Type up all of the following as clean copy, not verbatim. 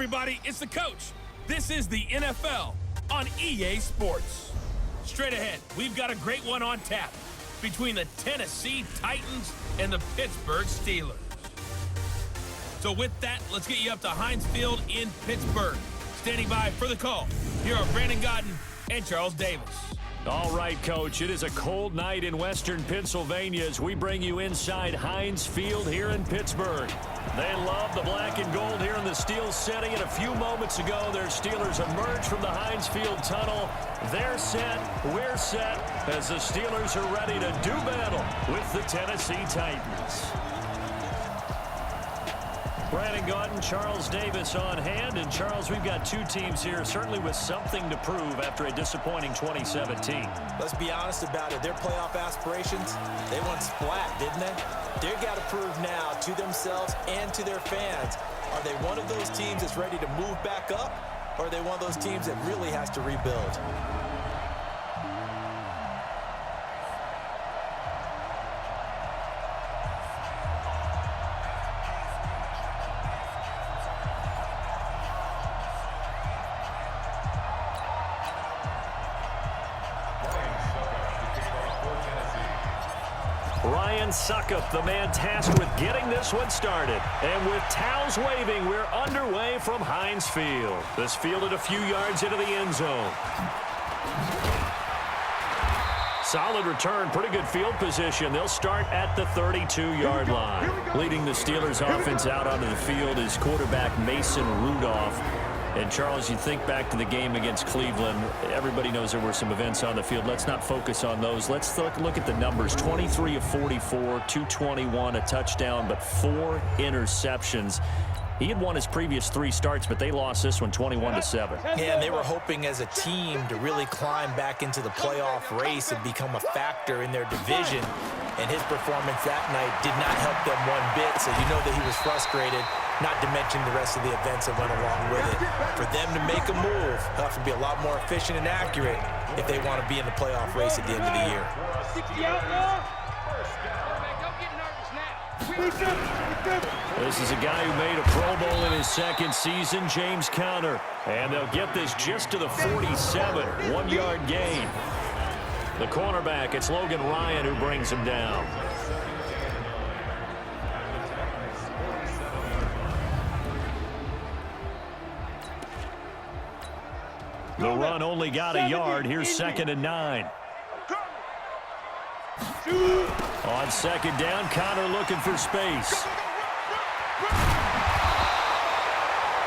Everybody, it's the coach. This is the NFL on EA Sports. Straight ahead, we've got a great one on tap between the Tennessee Titans and the Pittsburgh Steelers. So with that, let's get you up to Heinz Field in Pittsburgh. Standing by for the call, here are Brandon Godden and Charles Davis. All right, Coach, it is a cold night in western Pennsylvania as we bring you inside Heinz Field here in Pittsburgh. They love the black and gold here in the steel setting, and a few moments ago, their Steelers emerged from the Heinz Field tunnel. They're set, we're set, as the Steelers are ready to do battle with the Tennessee Titans. Brandon Godden, Charles Davis on hand. And, Charles, we've got two teams here certainly with something to prove after a disappointing 2017. Let's be honest about it. Their playoff aspirations, they went splat, didn't they? They've got to prove now to themselves and to their fans. Are they one of those teams that's ready to move back up, or are they one of those teams that really has to rebuild? Suckup, the man tasked with getting this one started. And with towels waving, we're underway from Heinz Field. This fielded a few yards into the end zone. Solid return, pretty good field position. They'll start at the 32-yard line. Leading the Steelers offense out onto the field is quarterback Mason Rudolph. And, Charles, you think back to the game against Cleveland. Everybody knows there were some events on the field. Let's not focus on those. Let's look at the numbers. 23 of 44, 221, a touchdown, but 4 interceptions. He had won his previous 3 starts, but they lost this one 21-7. Yeah, and they were hoping as a team to really climb back into the playoff race and become a factor in their division. And his performance that night did not help them one bit, so you know that he was frustrated, not to mention the rest of the events that went along with it. For them to make a move, they'll have to be a lot more efficient and accurate if they want to be in the playoff race at the end of the year. This is a guy who made a Pro Bowl in his second season, James Conner. And they'll get this just to the 47, 1-yard gain. The cornerback, it's Logan Ryan who brings him down. The run only got a yard. Here's 2nd and 9. On second down, Conner looking for space.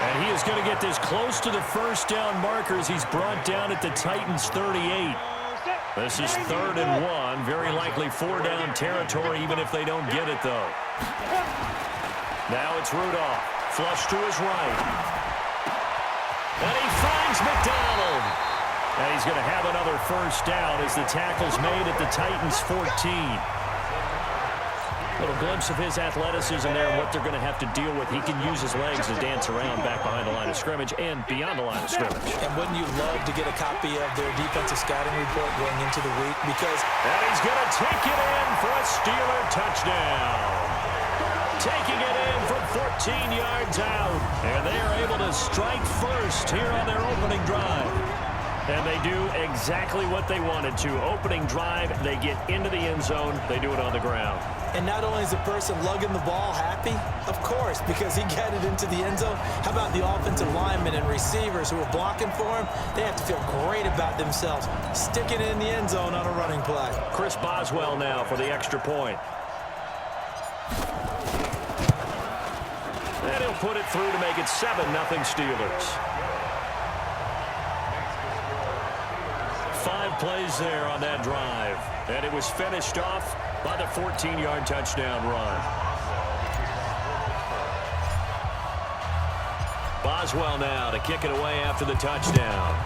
And he is going to get this close to the first down markers. He's brought down at the Titans' 38. This is 3rd and 1. Very likely 4-down territory, even if they don't get it, though. Now it's Rudolph. Flush to his right. And he finds McDonald. And he's going to have another first down as the tackle's made at the Titans' 14. Little glimpse of his athleticism there and what they're going to have to deal with. He can use his legs to dance around back behind the line of scrimmage and beyond the line of scrimmage. And wouldn't you love to get a copy of their defensive scouting report going into the week? Because and he's going to take it in for a Steeler touchdown. Taking it in from 14 yards out. And they are able to strike first here on their opening drive. And they do exactly what they wanted to. Opening drive, they get into the end zone. They do it on the ground. And not only is the person lugging the ball happy, of course, because he got it into the end zone. How about the offensive linemen and receivers who are blocking for him? They have to feel great about themselves, sticking it in the end zone on a running play. Chris Boswell now for the extra point. And he'll put it through to make it 7-0 Steelers. 5 plays there on that drive. And it was finished off by the 14-yard touchdown run. Boswell now to kick it away after the touchdown.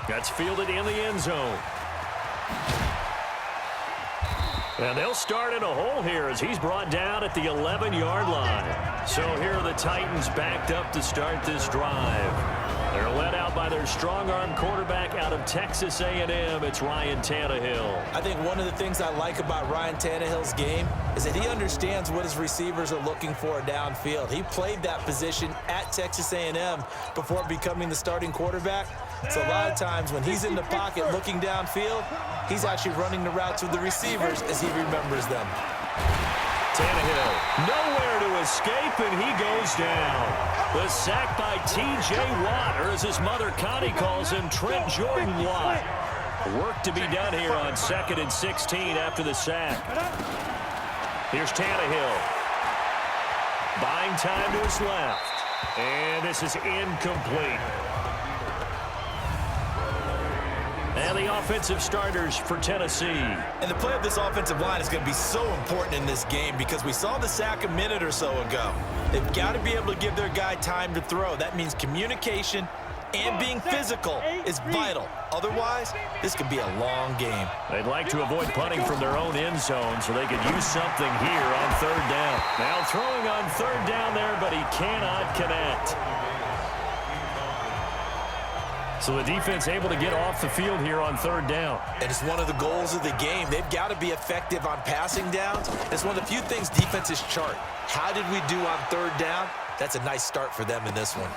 That's fielded in the end zone. And they'll start in a hole here as he's brought down at the 11-yard line. So here are the Titans backed up to start this drive. They're led out by their strong-arm quarterback out of Texas A&M. It's Ryan Tannehill. I think one of the things I like about Ryan Tannehill's game is that he understands what his receivers are looking for downfield. He played that position at Texas A&M before becoming the starting quarterback. So a lot of times when he's in the pocket looking downfield, he's actually running the routes with the receivers as he remembers them. Tannehill nowhere to escape, and he goes down. The sack by T.J. Watt, or as his mother Connie calls him, Trent Jordan Watt. Work to be done here on 2nd and 16 after the sack. Here's Tannehill. Buying time to his left. And this is incomplete. And the offensive starters for Tennessee. And the play of this offensive line is going to be so important in this game because we saw the sack a minute or so ago. They've got to be able to give their guy time to throw. That means communication and being physical is vital. Otherwise, this could be a long game. They'd like to avoid punting from their own end zone so they could use something here on 3rd down. Now throwing on 3rd down there, but he cannot connect. So the defense able to get off the field here on 3rd down. And it's one of the goals of the game. They've got to be effective on passing downs. It's one of the few things defenses chart. How did we do on 3rd down? That's a nice start for them in this one.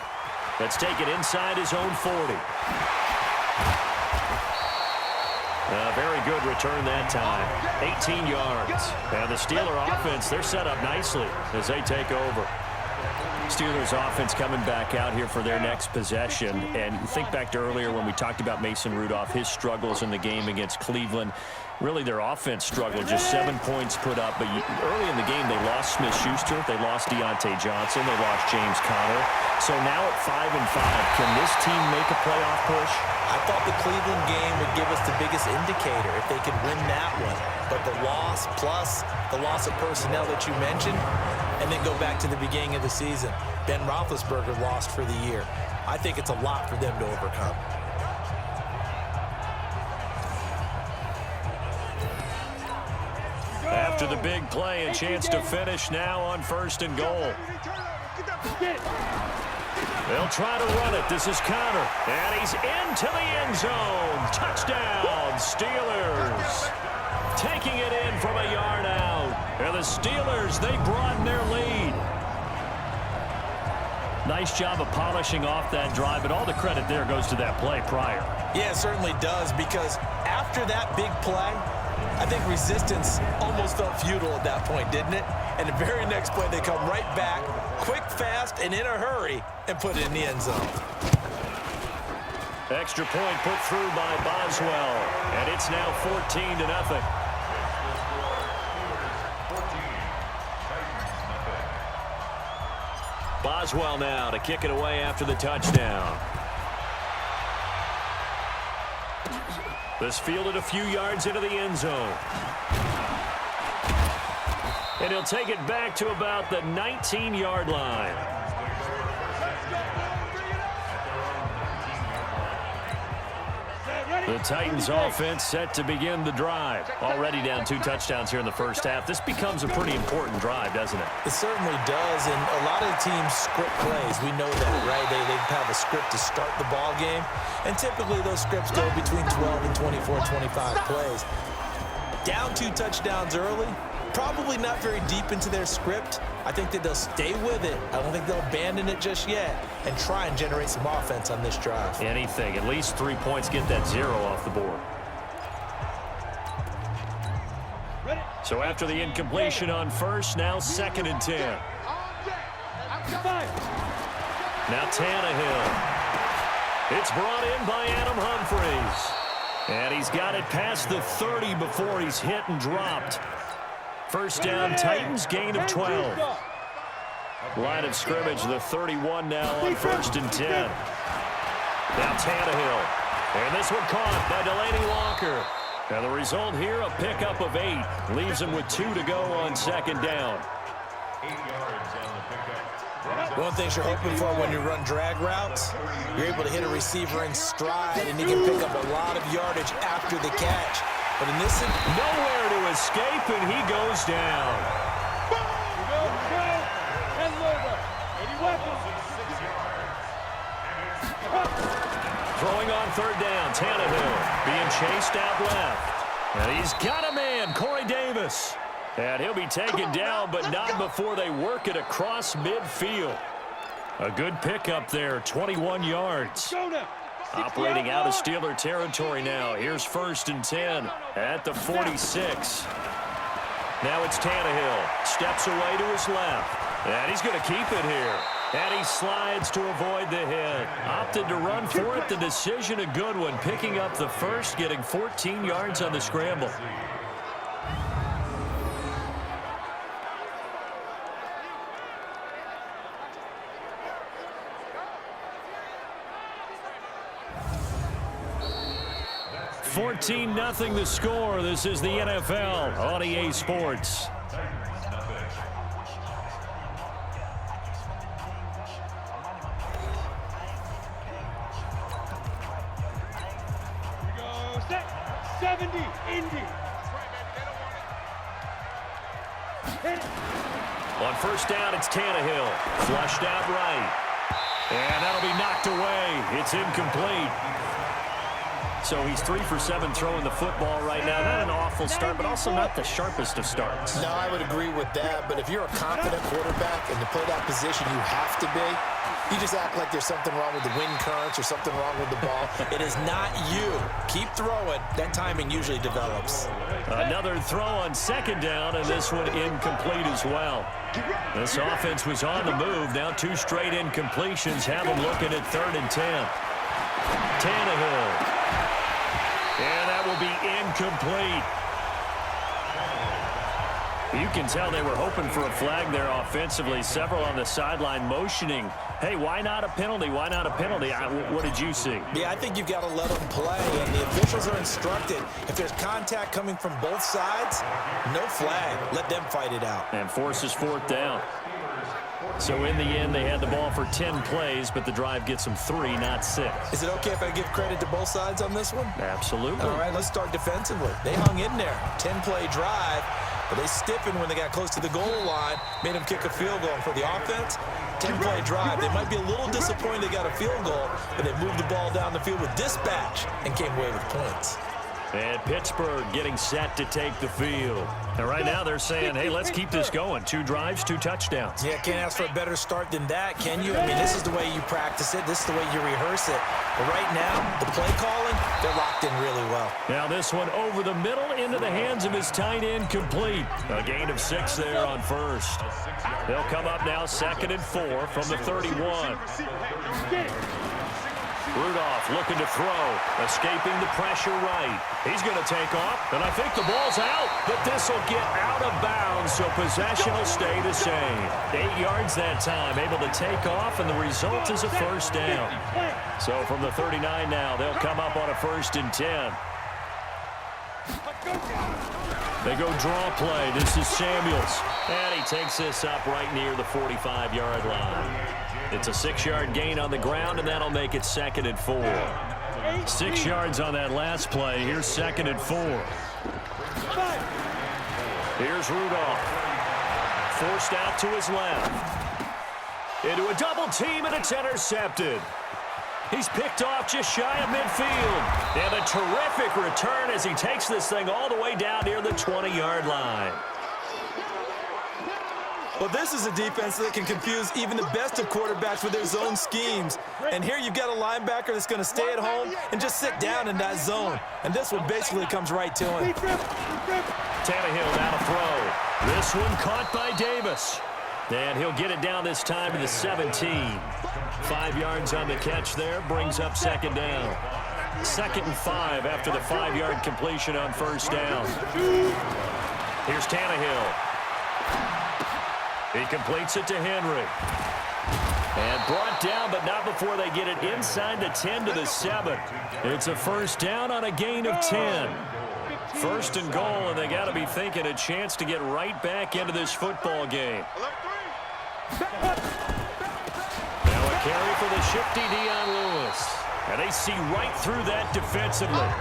Let's take it inside his own 40. A very good return that time. 18 yards. And the Steeler offense, they're set up nicely as they take over. Steelers offense coming back out here for their next possession. And you think back to earlier when we talked about Mason Rudolph, his struggles in the game against Cleveland. Really, their offense struggled. Just 7 points put up. But early in the game, they lost Smith-Schuster. They lost Deontay Johnson. They lost James Conner. So now at 5-5, can this team make a playoff push? I thought the Cleveland game would give us the biggest indicator if they could win that one. But the loss plus the loss of personnel that you mentioned, and then go back to the beginning of the season. Ben Roethlisberger lost for the year. I think it's a lot for them to overcome. After the big play, a chance to finish now on 1st and goal. They'll try to run it. This is Conner. And he's into the end zone. Touchdown, Steelers. Taking it in from a yard out. And the Steelers, they broaden their lead. Nice job of polishing off that drive, but all the credit there goes to that play prior. Yeah, it certainly does, because after that big play, I think resistance almost felt futile at that point, didn't it? And the very next play, they come right back, quick, fast, and in a hurry, and put it in the end zone. Extra point put through by Boswell, and it's now 14-0. Boswell now to kick it away after the touchdown. This fielded a few yards into the end zone. And he'll take it back to about the 19-yard line. The Titans offense set to begin the drive. Already down 2 touchdowns here in the first half. This becomes a pretty important drive, doesn't it? It certainly does, and a lot of the teams script plays. We know that, right? They have a script to start the ball game, and typically those scripts go between 12 and 24, 25 plays. Down 2 touchdowns early, probably not very deep into their script. I think that they'll stay with it. I don't think they'll abandon it just yet and try and generate some offense on this drive. Anything. At least 3 points, get that 0 off the board. So after the incompletion on first, now 2nd and 10. Now Tannehill. It's brought in by Adam Humphries. And he's got it past the 30 before he's hit and dropped. First down, Titans, gain of 12. Line of scrimmage, the 31 now on 1st and 10. Now Tannehill. And this one caught by Delaney Walker. Now the result here, a pickup of 8. Leaves him with 2 to go on 2nd down. 8 yards on the pickup. One of the things you're hoping for when you run drag routes, you're able to hit a receiver in stride, and you can pick up a lot of yardage after the catch. But in this, nowhere to escape, and he goes down. third down. Tannehill being chased out left. And he's got a man, Corey Davis. And he'll be taken down, but not before they work it across midfield. A good pickup there, 21 yards. Operating out of Steeler territory now. Here's 1st and 10 at the 46. Now it's Tannehill. Steps away to his left. And he's going to keep it here. And he slides to avoid the hit. Opted to run for it. The decision a good one. Picking up the first, getting 14 yards on the scramble. $14-0 the score. This is the NFL on EA Sports. On first down, it's Tannehill. Flushed out right. And that'll be knocked away. It's incomplete. So he's 3 for 7 throwing the football right now. Not an awful start, but also not the sharpest of starts. No, I would agree with that. But if you're a confident quarterback and to play that position you have to be, you just act like there's something wrong with the wind currents or something wrong with the ball. It is not you. Keep throwing. That timing usually develops. Another throw on second down, and this one incomplete as well. This offense was on the move. Now 2 straight incompletions have them looking at 3rd and 10. Tannehill. And that will be incomplete. You can tell they were hoping for a flag there offensively. Several on the sideline motioning. Hey, why not a penalty? Why not a penalty? What did you see? Yeah, I think you've got to let them play, and the officials are instructed. If there's contact coming from both sides, no flag. Let them fight it out. And forces 4th down. So in the end, they had the ball for 10 plays, but the drive gets them 3, not 6. Is it okay if I give credit to both sides on this one? Absolutely. All right, let's start defensively. They hung in there. 10-play drive, but they stiffened when they got close to the goal line, made them kick a field goal. And for the offense, 10-play drive. They might be a little disappointed they got a field goal, but they moved the ball down the field with dispatch and came away with points. And Pittsburgh getting set to take the field. And right now they're saying, hey, let's keep this going. 2 drives, 2 touchdowns. Yeah, can't ask for a better start than that, can you? I mean, this is the way you practice it. This is the way you rehearse it. But right now, the play calling, they're locked in really well. Now this one over the middle into the hands of his tight end, complete. A gain of 6 there on first. They'll come up now 2nd and 4 from the 31. Rudolph looking to throw, escaping the pressure right. He's going to take off, and I think the ball's out, but this will get out of bounds, so possession will stay the same. 8 yards that time, able to take off, and the result is a first down. So from the 39 now, they'll come up on a 1st and 10. They go draw play. This is Samuels, and he takes this up right near the 45-yard line. It's a 6-yard gain on the ground, and that'll make it 2nd and 4. 6 yards on that last play. Here's 2nd and 4. Here's Rudolph. Forced out to his left. Into a double team, and it's intercepted. He's picked off just shy of midfield. And a terrific return as he takes this thing all the way down near the 20-yard line. Well, this is a defense that can confuse even the best of quarterbacks with their zone schemes. And here you've got a linebacker that's going to stay at home and just sit down in that zone. And this one basically comes right to him. Tannehill now to throw. This one caught by Davis. And he'll get it down this time to the 17. 5 yards on the catch there, brings up 2nd down. 2nd and 5 after the 5-yard completion on first down. Here's Tannehill. He completes it to Henry. And brought down, but not before they get it inside the 10 to the 7. It's a first down on a gain of 10. 1st and goal, and they got to be thinking a chance to get right back into this football game. Now a carry for the shifty Dion Lewis. And they see right through that defensively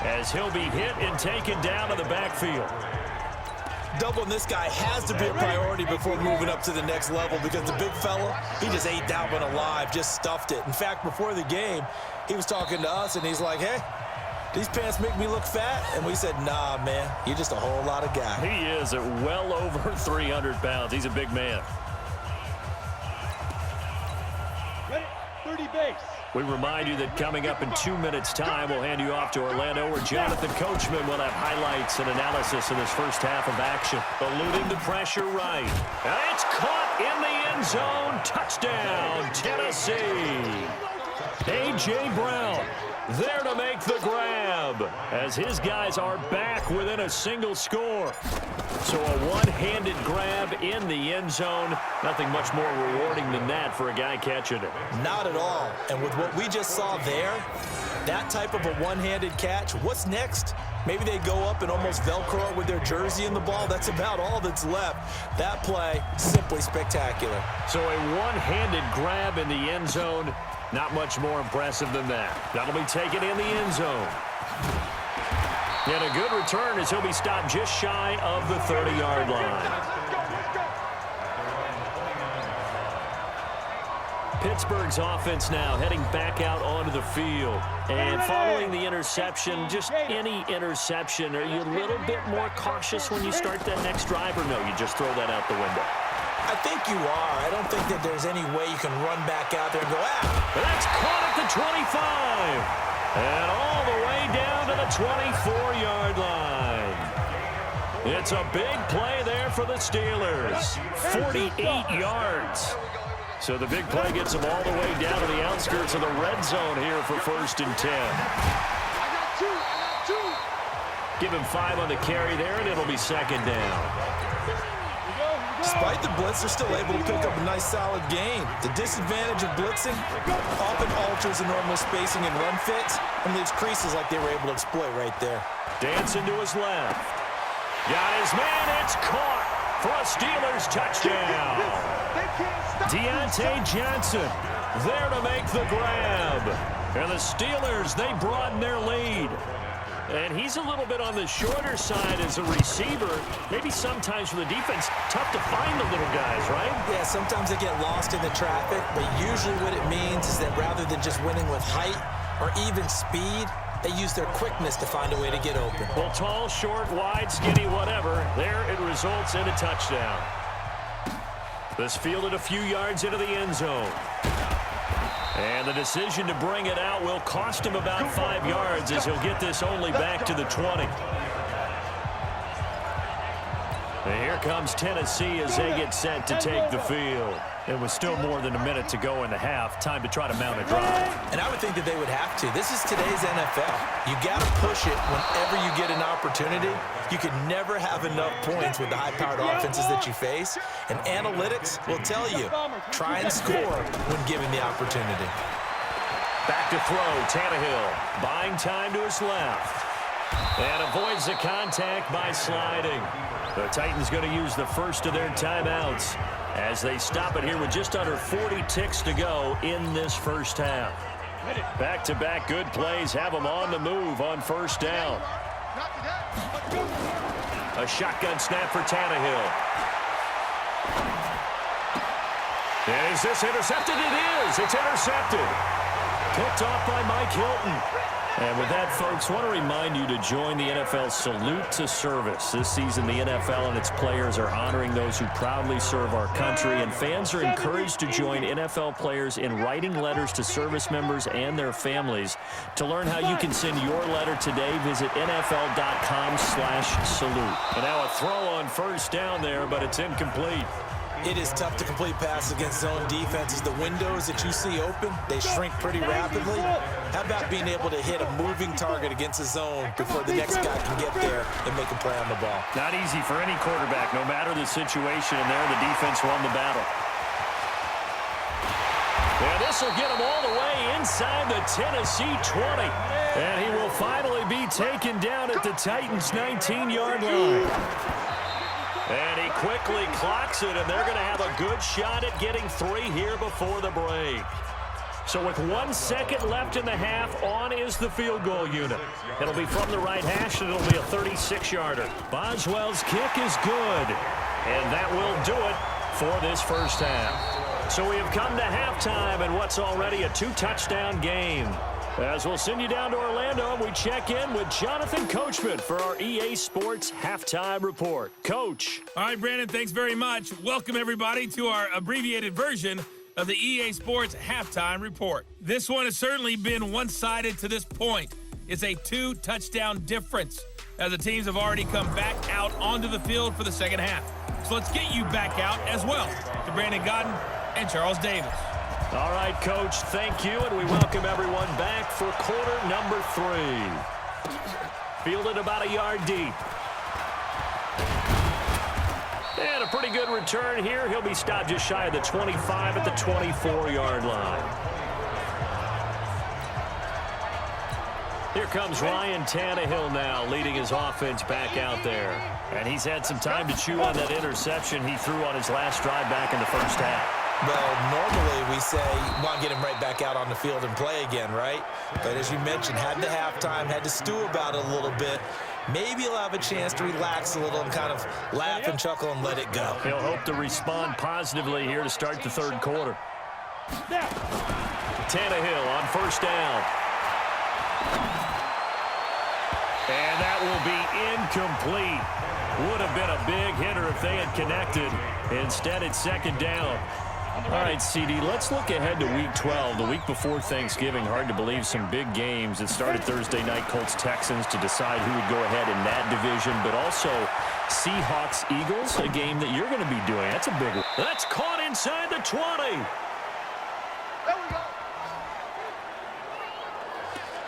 as he'll be hit and taken down to the backfield. Doubling this guy has to be a priority before moving up to the next level because the big fella, he just ate that one alive, just stuffed it. In fact, before the game, he was talking to us, and he's like, hey, these pants make me look fat? And we said, nah, man, you're just a whole lot of guy. He is at well over 300 pounds. He's a big man. Ready, 30 base. We remind you that coming up in 2 minutes' time, we'll hand you off to Orlando, where Jonathan Coachman will have highlights and analysis of this first half of action. Eluding the pressure right. And it's caught in the end zone. Touchdown, Tennessee. A.J. Brown there to make the grab as his guys are back within a single score. So a one-handed grab in the end zone. Nothing much more rewarding than that for a guy catching it. Not at all. And with what we just saw there, that type of a one-handed catch, what's next? Maybe they go up and almost Velcro it with their jersey in the ball. That's about all that's left. That play, simply spectacular. So a one-handed grab in the end zone. Not much more impressive than that. That'll be taken in the end zone. And a good return as he'll be stopped just shy of the 30-yard line. Pittsburgh's offense now heading back out onto the field. And following the interception, just any interception, are you a little bit more cautious when you start that next drive, or no, you just throw that out the window? I think you are. I don't think that there's any way you can run back out there and go, That's caught at the 25. And all the way down to the 24-yard line. It's a big play there for the Steelers. 48 yards. So the big play gets them all the way down to the outskirts of the red zone here for 1st and 10. Give him 5 on the carry there, and it'll be 2nd down. Despite the blitz, they're still able to pick up a nice, solid gain. The disadvantage of blitzing often alters the normal spacing and run fits and leaves creases like they were able to exploit right there. Dancing to his left. Got his man. It's caught for a Steelers touchdown. Deontay Johnson there to make the grab. And the Steelers, they broaden their lead. And he's a little bit on the shorter side as a receiver. Maybe sometimes for the defense, tough to find the little guys, right? Yeah, sometimes they get lost in the traffic, but usually what it means is that rather than just winning with height or even speed, they use their quickness to find a way to get open. Well, tall, short, wide, skinny, whatever, there it results in a touchdown. This fielded a few yards into the end zone. And the decision to bring it out will cost him about 5 yards as he'll get this only back to the 20. And here comes Tennessee as they get set to take the field. And with still more than a minute to go in the half, time to try to mount a drive. And I would think that they would have to. This is today's NFL. You got to push it whenever you get an opportunity. You can never have enough points with the high-powered offenses that you face. And analytics will tell you, try and score when given the opportunity. Back to throw, Tannehill buying time to his left. And avoids the contact by sliding. The Titans going to use the first of their timeouts as they stop it here with just under 40 ticks to go in this first half. Back-to-back good plays have them on the move on 1st down. A shotgun snap for Tannehill. Is this intercepted? It is. It's intercepted. Picked off by Mike Hilton. And with that, folks, I want to remind you to join the NFL Salute to Service. This season, the NFL and its players are honoring those who proudly serve our country, and fans are encouraged to join NFL players in writing letters to service members and their families. To learn how you can send your letter today, visit NFL.com/salute. And now a throw on 1st down there, but it's incomplete. It is tough to complete passes against zone defenses. The windows that you see open, they shrink pretty rapidly. How about being able to hit a moving target against a zone before the next guy can get there and make a play on the ball? Not easy for any quarterback, no matter the situation, and there the defense won the battle. And this will get him all the way inside the Tennessee 20. And he will finally be taken down at the Titans' 19-yard line. And he quickly clocks it, and they're going to have a good shot at getting 3 here before the break. So with 1 second left in the half, on is the field goal unit. It'll be from the right hash, and it'll be a 36-yarder. Boswell's kick is good, and that will do it for this first half. So we have come to halftime in what's already a 2-touchdown game. As we'll send you down to Orlando, and we check in with Jonathan Coachman for our EA Sports Halftime Report. Coach. All right, Brandon, thanks very much. Welcome, everybody, to our abbreviated version of the EA Sports Halftime Report. This one has certainly been one-sided to this point. It's a 2-touchdown difference as the teams have already come back out onto the field for the second half. So let's get you back out as well to Brandon Godden and Charles Davis. All right, Coach, thank you, and we welcome everyone back for quarter number 3. Fielded about a yard deep. And a pretty good return here. He'll be stopped just shy of the 25 at the 24-yard line. Here comes Ryan Tannehill now, leading his offense back out there. And he's had some time to chew on that interception he threw on his last drive back in the first half. Well, normally we say, want to get him right back out on the field and play again, right? But as you mentioned, had the halftime, had to stew about it a little bit. Maybe he'll have a chance to relax a little and kind of laugh and chuckle and let it go. He'll hope to respond positively here to start the third quarter. Tannehill on first down. And that will be incomplete. Would have been a big hitter if they had connected. Instead, it's second down. All right, CD, let's look ahead to Week 12, the week before Thanksgiving. Hard to believe some big games that started Thursday night, Colts-Texans to decide who would go ahead in that division, but also Seahawks-Eagles, a game that you're going to be doing. That's a big one. That's caught inside the 20.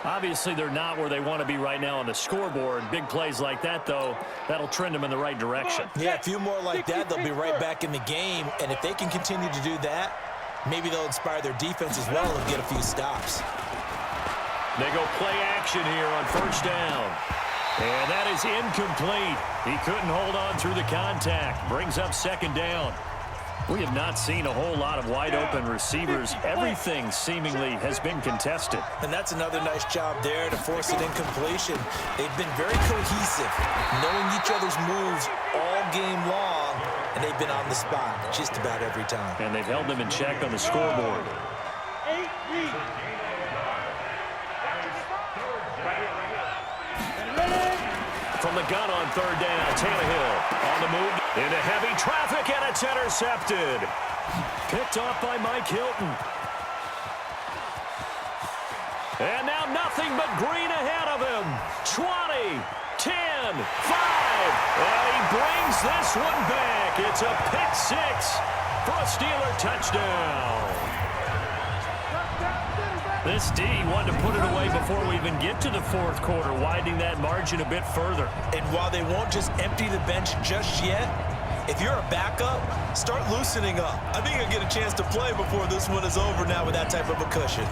Obviously, they're not where they want to be right now on the scoreboard. Big plays like that, though, that'll trend them in the right direction. Yeah, a few more like that, they'll be right back in the game. And if they can continue to do that, maybe they'll inspire their defense as well and get a few stops. They go play action here on first down. And that is incomplete. He couldn't hold on through the contact. Brings up second down. We have not seen a whole lot of wide-open receivers. Everything seemingly has been contested. And that's another nice job there to force an incompletion. They've been very cohesive, knowing each other's moves all game long, and they've been on the spot just about every time. And they've held them in check on the scoreboard. From the gun on third down, Tannehill on the move into heavy traffic, and it's intercepted. Picked off by Mike Hilton. And now nothing but green ahead of him. 20, 10, 5. And he brings this one back. It's a pick six for a Steeler touchdown. This D wanted to put it away before we even get to the fourth quarter, widening that margin a bit further. And while they won't just empty the bench just yet, if you're a backup, start loosening up. I think you'll get a chance to play before this one is over now with that type of a cushion.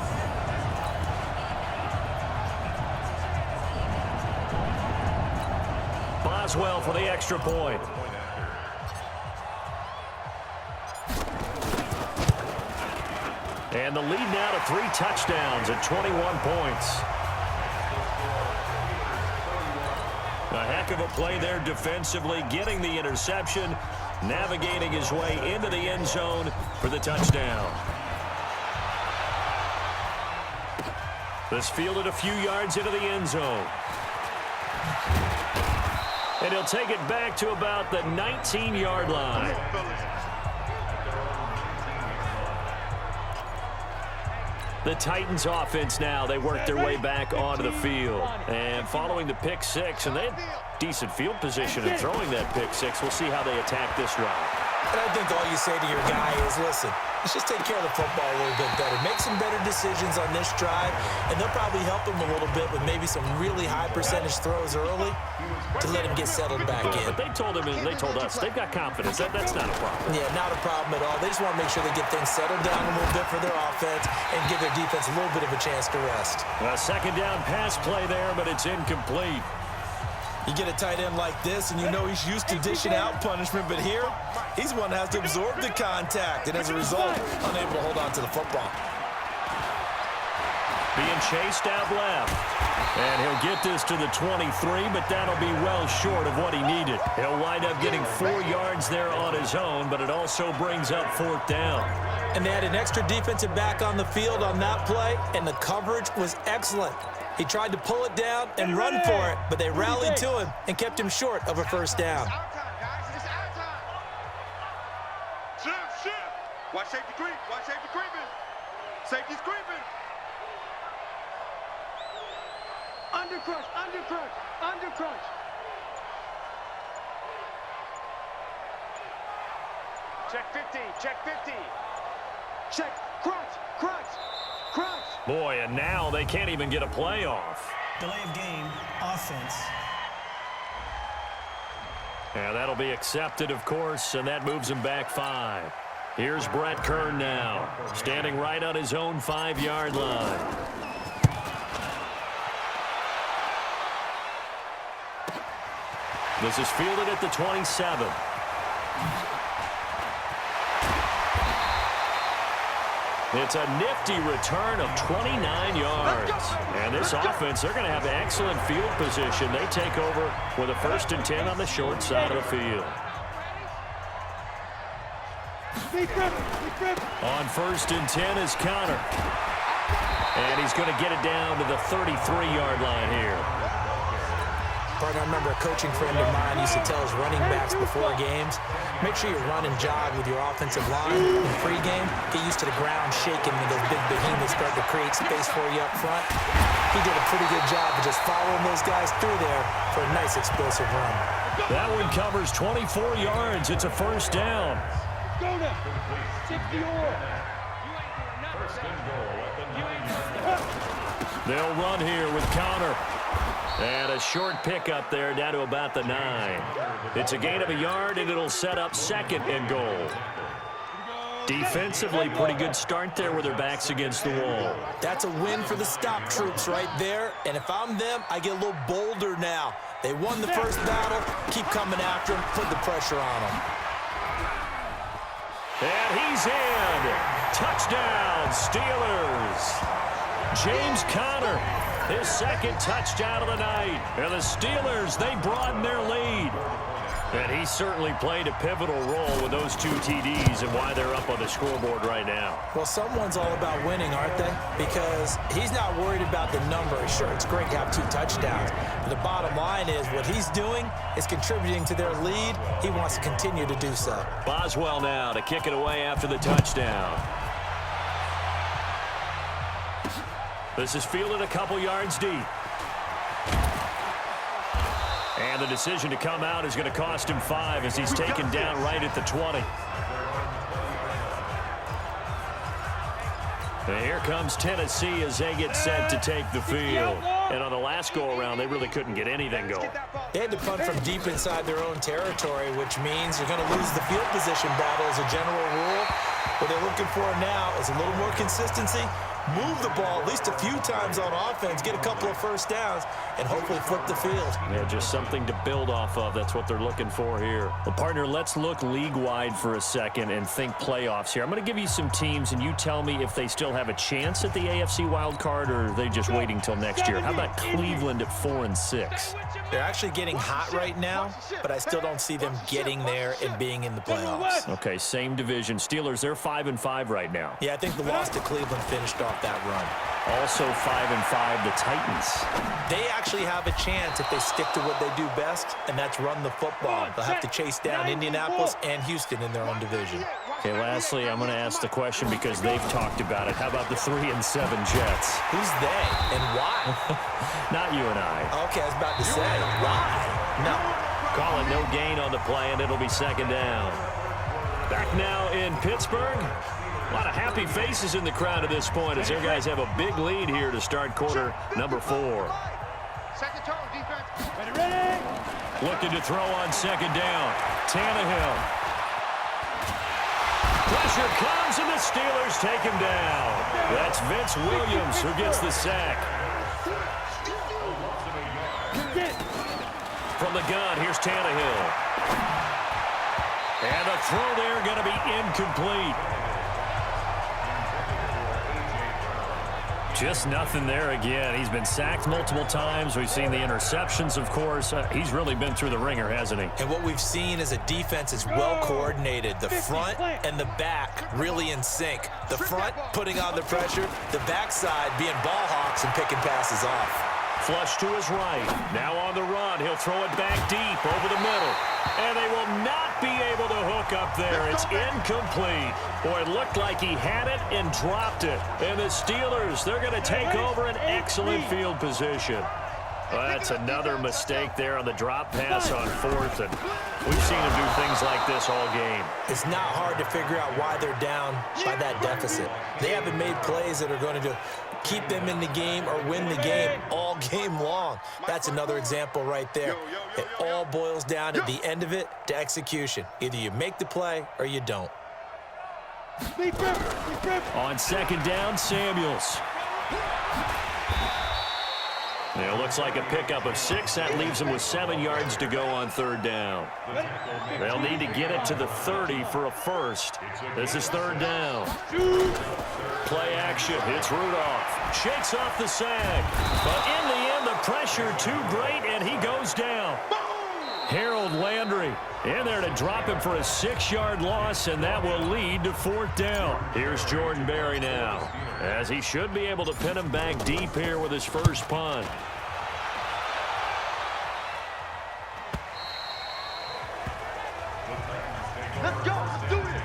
Boswell for the extra point. And the lead now to 3 touchdowns at 21 points. A heck of a play there defensively, getting the interception, navigating his way into the end zone for the touchdown. This fielded a few yards into the end zone. And he'll take it back to about the 19-yard line. The Titans offense now, they work their way back onto the field. And following the pick six, and they had decent field position in throwing that pick six. We'll see how they attack this route. And I think all you say to your guy is, listen, let's just take care of the football a little bit better. Make some better decisions on this drive, and they'll probably help him a little bit with maybe some really high percentage throws early to let him get settled back in. But they told us, they've got confidence. That's not a problem. Yeah, not a problem at all. They just want to make sure they get things settled down a little bit for their offense and give their defense a little bit of a chance to rest. A second down pass play there, but it's incomplete. You get a tight end like this, and you know he's used to dishing out punishment, but here, he's one that has to absorb the contact, and as a result, unable to hold on to the football. being chased out left. And he'll get this to the 23, but that'll be well short of what he needed. He'll wind up getting 4 yards there on his own, but it also brings up 4th down. And they had an extra defensive back on the field on that play, and the coverage was excellent. He tried to pull it down and run for it, but they rallied to him and kept him short of a first down. Watch safety creep. Watch safety creeping. Safety's creeping. Under crush, under crush, under crush. Check 50, check 50. Check, crunch, crunch, crunch. Boy, and now they can't even get a play off. Delay of game, offense. And that'll be accepted, of course, and that moves him back 5. Here's Brett Kern now, standing right on his own 5-yard line. This is fielded at the 27. It's a nifty return of 29 yards. And this offense, they're going to have excellent field position. They take over with a 1st and 10 on the short side of the field. On 1st and 10 is Connor. And he's going to get it down to the 33-yard line here. Partner, I remember a coaching friend of mine used to tell his running backs before games, make sure you run and jog with your offensive line in pregame. Get used to the ground shaking when those big behemoths start to create space for you up front. He did a pretty good job of just following those guys through there for a nice explosive run. That one covers 24 yards. It's a 1st down. Go now. 60 or. They'll run here with Connor. And a short pickup there down to about the 9. It's a gain of a yard, and it'll set up 2nd and goal. Defensively, pretty good start there with their backs against the wall. That's a win for the stop troops right there. And if I'm them, I get a little bolder now. They won the first battle. Keep coming after them. Put the pressure on them. And he's in. Touchdown, Steelers. James Conner, his 2nd touchdown of the night. And the Steelers, they broaden their lead. And he certainly played a pivotal role with those 2 TDs and why they're up on the scoreboard right now. Well, someone's all about winning, aren't they? Because he's not worried about the number. Sure, it's great to have 2 touchdowns. But the bottom line is what he's doing is contributing to their lead. He wants to continue to do so. Boswell now to kick it away after the touchdown. This is fielded a couple yards deep. And the decision to come out is going to cost him 5 as he's taken down right at the 20. And here comes Tennessee as they get set to take the field. And on the last go-around, they really couldn't get anything going. They had to punt from deep inside their own territory, which means you're going to lose the field position battle as a general rule. What they're looking for now is a little more consistency. Move the ball at least a few times on offense, get a couple of first downs, and hopefully flip the field. Yeah, just something to build off of. That's what they're looking for here. Well, partner, let's look league-wide for a second and think playoffs here. I'm going to give you some teams, and you tell me if they still have a chance at the AFC wild card, or are they just waiting till next year? How about Cleveland at 4-6? They're actually getting hot right now, but I still don't see them getting there and being in the playoffs. Okay, same division. Steelers, they're 5-5 right now. Yeah, I think the loss to Cleveland finished off that run. Also 5-5, the Titans. They actually have a chance if they stick to what they do best, and that's run the football. They'll have to chase down Indianapolis and Houston in their own division. Okay, lastly, I'm going to ask the question because they've talked about it. How about the 3-7 Jets? Who's they and why? Not you and I. Okay, I was about to say, why? No. Call it no gain on the play, and it'll be 2nd down. Back now in Pittsburgh. A lot of happy faces in the crowd at this point as their guys have a big lead here to start quarter number 4. Second tone, defense. Ready. Looking to throw on 2nd down. Tannehill. Pressure comes, and the Steelers take him down. That's Vince Williams who gets the sack. From the gun, here's Tannehill. And the throw there going to be incomplete. Just nothing there again. He's been sacked multiple times. We've seen the interceptions, of course. He's really been through the ringer, hasn't he? And what we've seen is a defense is well coordinated. The front and the back really in sync. The front putting on the pressure, the backside being ball hawks and picking passes off. Flush to his right. Now on the run. He'll throw it back deep over the middle. And they will not be able to hook up there. It's incomplete. Boy, it looked like he had it and dropped it. And the Steelers, they're going to take over an excellent field position. Well, that's another mistake there on the drop pass on fourth. And we've seen him do things like this all game. It's not hard to figure out why they're down by that deficit. They haven't made plays that are going to keep them in the game or win the game all game long. That's another example right there. It all boils down at the end of it to execution. Either you make the play or you don't. On second down, Samuels. It looks like a pickup of 6. That leaves them with 7 yards to go on third down. They'll need to get it to the 30 for a first. This is third down. Play action. It's Rudolph. Shakes off the sack. But in the end, the pressure too great, and he goes down. Harold Landry in there to drop him for a 6-yard loss, and that will lead to fourth down. Here's Jordan Berry now, as he should be able to pin him back deep here with his first punt. Let's go. Let's do it.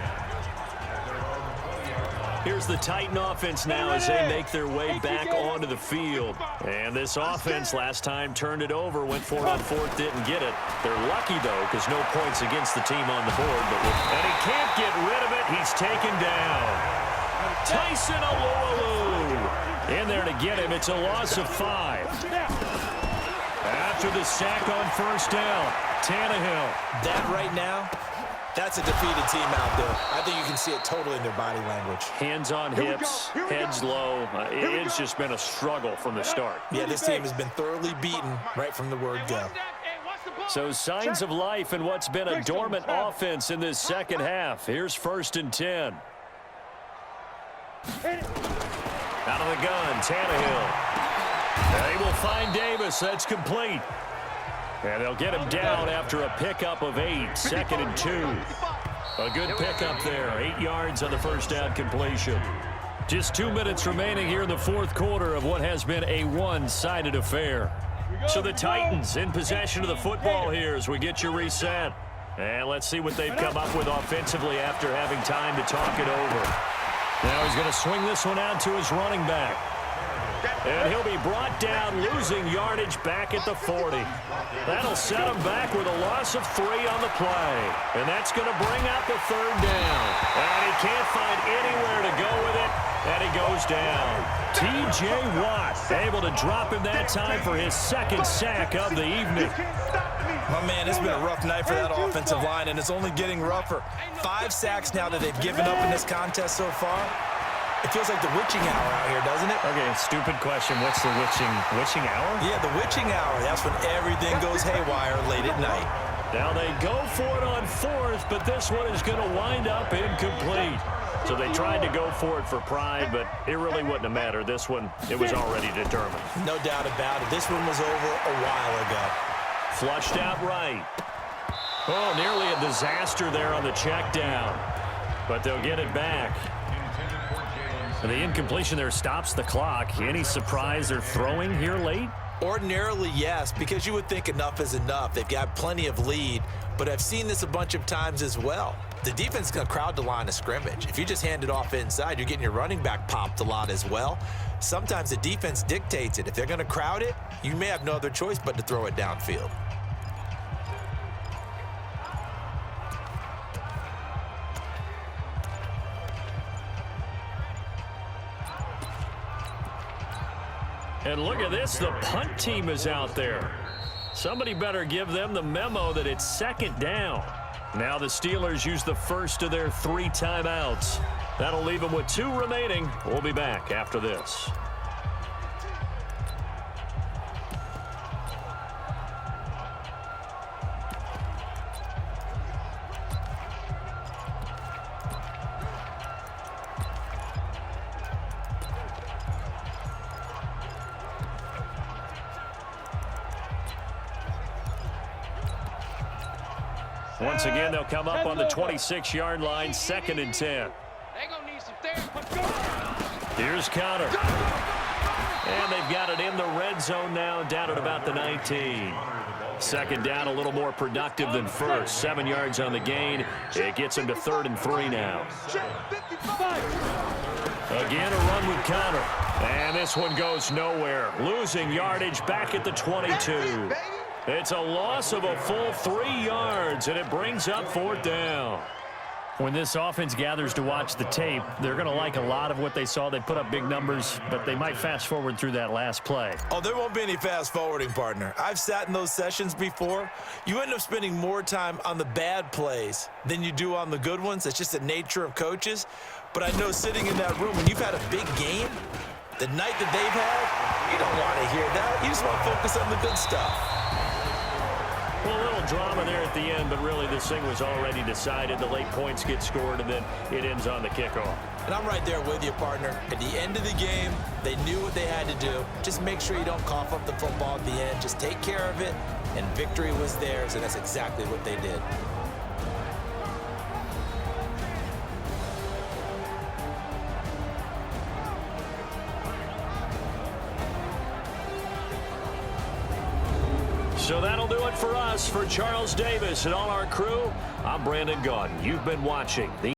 Here's the Titan offense now as they make their way back onto the field. And this offense last time turned it over, went for it on fourth, didn't get it. They're lucky, though, because no points against the team on the board. And he can't get rid of it. He's taken down. Tyson Alualu in there to get him. It's a loss of 5. After the sack on first down, Tannehill. That right now, that's a defeated team out there. I think you can see it totally in their body language. Hands on hips, heads low. It's just been a struggle from the start. Yeah, this team has been thoroughly beaten right from the word go. So signs of life in what's been a dormant offense in this second half. Here's first and 10. Out of the gun, Tannehill. They will find Davis. That's complete. And they'll get him down after a pickup of 8. Second and 2. A good pickup there. 8 yards on the first down completion. Just 2 minutes remaining here in the fourth quarter of what has been a one-sided affair. So the Titans in possession of the football here as we get you reset. And let's see what they've come up with offensively after having time to talk it over. Now he's going to swing this one out to his running back. And he'll be brought down, losing yardage back at the 40. That'll set him back with a loss of 3 on the play. And that's going to bring up a third down. And he can't find anywhere to go with it, and he goes down. T.J. Watt able to drop him that time for his second sack of the evening. My man, it's been a rough night for that offensive line, and it's only getting rougher. 5 sacks now that they've given up in this contest so far. It feels like the witching hour out here, doesn't it? Okay, stupid question. What's the witching hour? Yeah, the witching hour. That's when everything goes haywire late at night. Now they go for it on fourth, but this one is going to wind up incomplete. So they tried to go for it for pride, but it really wouldn't have mattered. This one, it was already determined. No doubt about it. This one was over a while ago. Flushed out right. Oh, nearly a disaster there on the check down. But they'll get it back. And the incompletion there stops the clock. Any surprise they're throwing here late? Ordinarily, yes, because you would think enough is enough. They've got plenty of lead, but I've seen this a bunch of times as well. The defense is going to crowd the line of scrimmage. If you just hand it off inside, you're getting your running back popped a lot as well. Sometimes the defense dictates it. If they're going to crowd it, you may have no other choice but to throw it downfield. And look at this, the punt team is out there. Somebody better give them the memo that it's second down. Now the Steelers use the first of their 3 timeouts. That'll leave them with 2 remaining. We'll be back after this. Once again, they'll come up on the 26-yard line, 2nd and 10. Here's Counter. And they've got it in the red zone now, down at about the 19. 2nd down, a little more productive than first. 7 yards on the gain. It gets them to 3rd and 3 now. Again, a run with Counter. And this one goes nowhere. Losing yardage back at the 22. It's a loss of a full 3 yards, and it brings up 4th down. When this offense gathers to watch the tape, they're going to like a lot of what they saw. They put up big numbers, but they might fast forward through that last play. Oh, there won't be any fast forwarding, partner. I've sat in those sessions before. You end up spending more time on the bad plays than you do on the good ones. It's just the nature of coaches. But I know sitting in that room, when you've had a big game, the night that they've had, you don't want to hear that. You just want to focus on the good stuff. Well, a little drama there at the end, but really this thing was already decided. The late points get scored, and then it ends on the kickoff. And I'm right there with you, partner. At the end of the game, they knew what they had to do. Just make sure you don't cough up the football at the end. Just take care of it, and victory was theirs, and that's exactly what they did. So that'll do it for us. For Charles Davis and all our crew, I'm Brandon Gaudin. You've been watching the